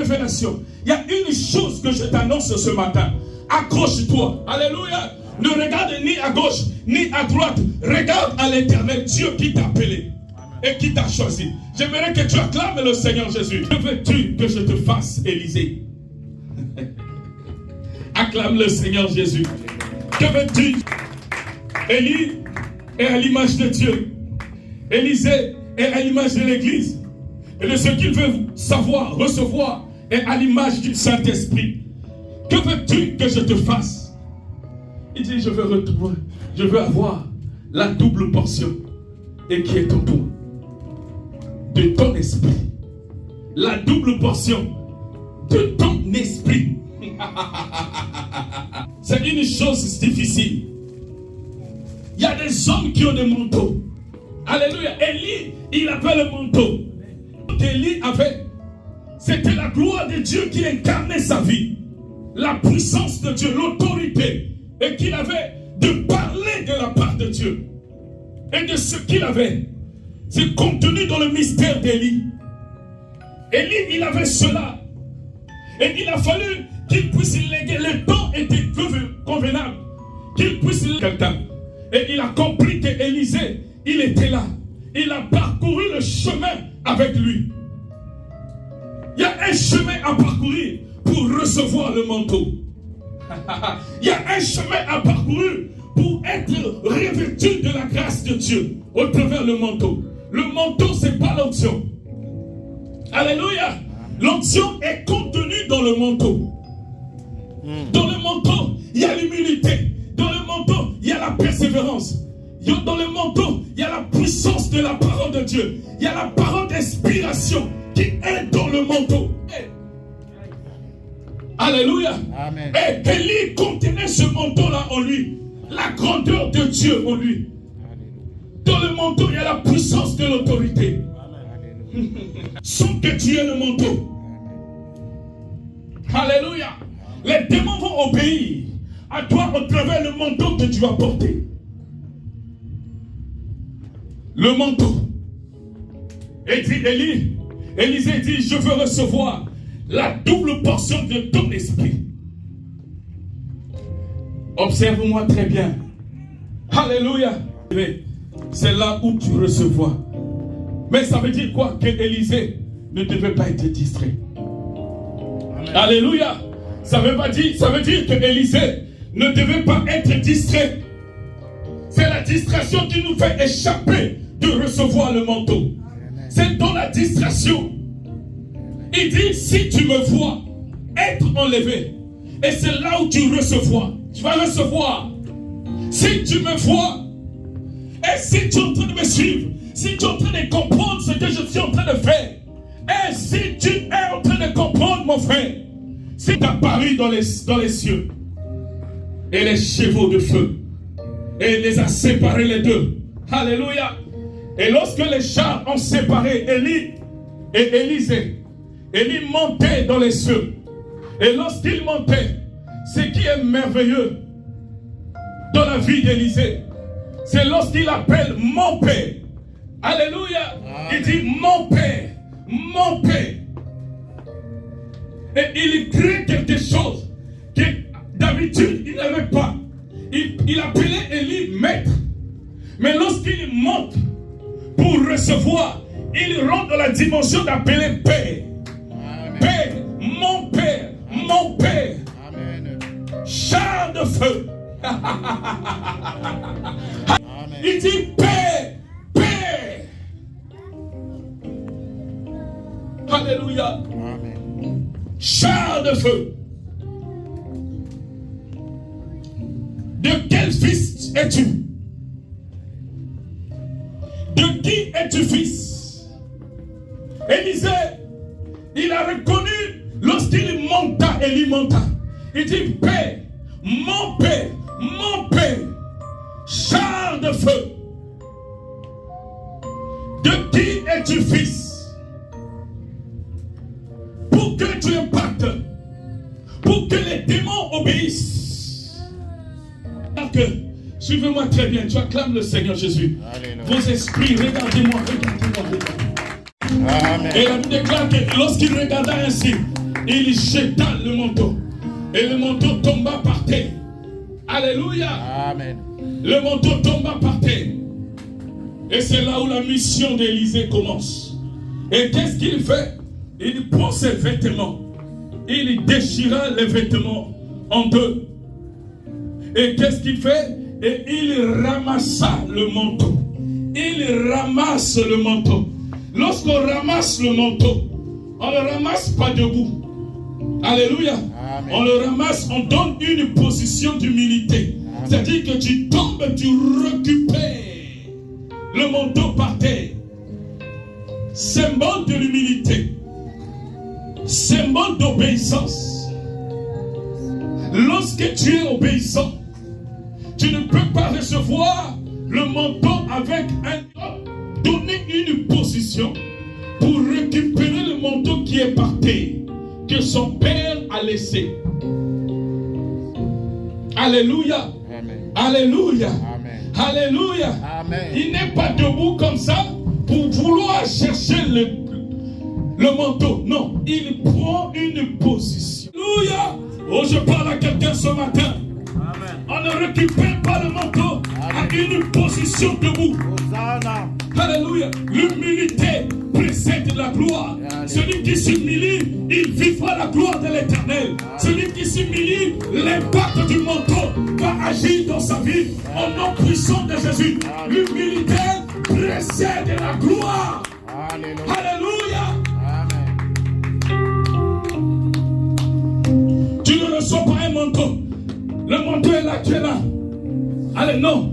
révélation. Il y a une chose que je t'annonce ce matin. Accroche-toi. Alléluia. Ne regarde ni à gauche, ni à droite. Regarde à l'Éternel, Dieu qui t'a appelé et qui t'a choisi. J'aimerais que tu acclames le Seigneur Jésus. Que veux-tu que je te fasse, Élisée? Acclame le Seigneur Jésus. Que veux-tu? Élie est à l'image de Dieu. Élisée est à l'image de l'Église. Et de ce qu'il veut savoir, recevoir, est à l'image du Saint-Esprit. Que veux-tu que je te fasse? Il dit, je veux avoir la double portion. Et qui est en toi? De ton esprit. La double portion de ton esprit. C'est une chose difficile. Il y a des hommes qui ont des manteaux. Alléluia. Élie, il avait le manteau qu'Élie avait. C'était la gloire de Dieu qui incarnait sa vie. La puissance de Dieu, l'autorité. Et qu'il avait de parler de la part de Dieu. Et de ce qu'il avait. C'est contenu dans le mystère d'Élie. Élie, il avait cela. Et il a fallu qu'il puisse léguer. Le temps était convenable. Qu'il puisse léguer quelqu'un. Et il a compris qu'Élisée, il était là. Il a parcouru le chemin avec lui. Il y a un chemin à parcourir pour recevoir le manteau. Il y a un chemin à parcourir pour être revêtu de la grâce de Dieu au travers le manteau. Le manteau, ce n'est pas l'onction. Alléluia. L'onction est contenue dans le manteau. Dans le manteau, il y a l'humilité. Dans le manteau, il y a la persévérance. Dans le manteau, il y a la puissance de la parole de Dieu. Il y a la parole d'inspiration qui est dans le manteau. Alléluia. Amen. Et Élie contenait ce manteau-là en lui. La grandeur de Dieu en lui. Dans le manteau, il y a la puissance de l'autorité. Sans que tu aies le manteau. Alléluia. Les démons vont obéir à toi au travers le manteau que tu as porté. Le manteau. Et dit Élisée dit, je veux recevoir la double portion de ton esprit. Observe-moi très bien. Alléluia. C'est là où tu recevras. Mais ça veut dire quoi? Que Élisée ne devait pas être distrait. Amen. Alléluia. Ça veut dire que Élisée ne devait pas être distrait. C'est la distraction qui nous fait échapper de recevoir le manteau. C'est dans la distraction. Il dit, si tu me vois être enlevé, et c'est là où tu recevras. Tu vas recevoir. Si tu me vois, et si tu es en train de me suivre, si tu es en train de comprendre ce que je suis en train de faire, et si tu es en train de comprendre, mon frère, si tu as paru dans les cieux, et les chevaux de feu, et il les a séparés les deux. Alléluia. Et lorsque les chars ont séparé Élie et Élisée, Élie montait dans les cieux. Et lorsqu'il montait, ce qui est merveilleux dans la vie d'Élisée, c'est lorsqu'il appelle mon Père. Alléluia. Amen. Il dit mon Père, mon Père. Et il crée quelque chose que d'habitude il n'avait pas. Il appelait Élie maître. Mais lorsqu'il monte pour recevoir, il rentre dans la dimension d'appeler Père. Amen. Père, mon Père, mon Père. Amen. Char de feu. Amen. Il dit Père, Père. Alléluia. Amen. Char de feu. De quel fils es-tu? De qui es-tu fils? Élisée, il a reconnu lorsqu'il monta, Élie monta. Il dit Père, mon Père, mon Père, char de feu. De qui es-tu fils? Pour que tu impactes, pour que les démons obéissent. Suivez-moi très bien, tu acclames le Seigneur Jésus. Alléluia. Vos esprits, regardez-moi, regardez-moi, regardez-moi. Amen. Et la Bible déclare que lorsqu'il regarda ainsi, il jeta le manteau. Et le manteau tomba par terre. Alléluia. Amen. Le manteau tomba par terre. Et c'est là où la mission d'Élisée commence. Et qu'est-ce qu'il fait? Il prend ses vêtements. Il déchira les vêtements en deux. Et qu'est-ce qu'il fait? Et il ramassa le manteau. Il ramasse le manteau. Lorsqu'on ramasse le manteau, on ne le ramasse pas debout. Alléluia. Amen. On le ramasse, on donne une position d'humilité. C'est-à-dire que tu tombes, tu récupères le manteau par terre. Symbole de l'humilité. Symbole d'obéissance. Lorsque tu es obéissant, tu ne peux pas recevoir le manteau avec un homme. Donner une position pour récupérer le manteau qui est par terre, que son père a laissé. Alléluia. Amen. Alléluia. Amen. Alléluia. Amen. Il n'est pas debout comme ça pour vouloir chercher le manteau. Non, il prend une position. Alléluia. Oh, je parle à quelqu'un ce matin. Amen. On ne récupère pas le manteau à une position debout. Hosanna. Alléluia. L'humilité précède la gloire. Celui qui s'humilie, il vivra la gloire de l'Éternel. Celui qui s'humilie, l'impact du manteau va agir dans sa vie au nom puissant de Jésus. L'humilité précède la gloire. Alléluia. Alléluia. Amen. Tu ne reçois pas un manteau. Le manteau est là, tu es là. Allez, non.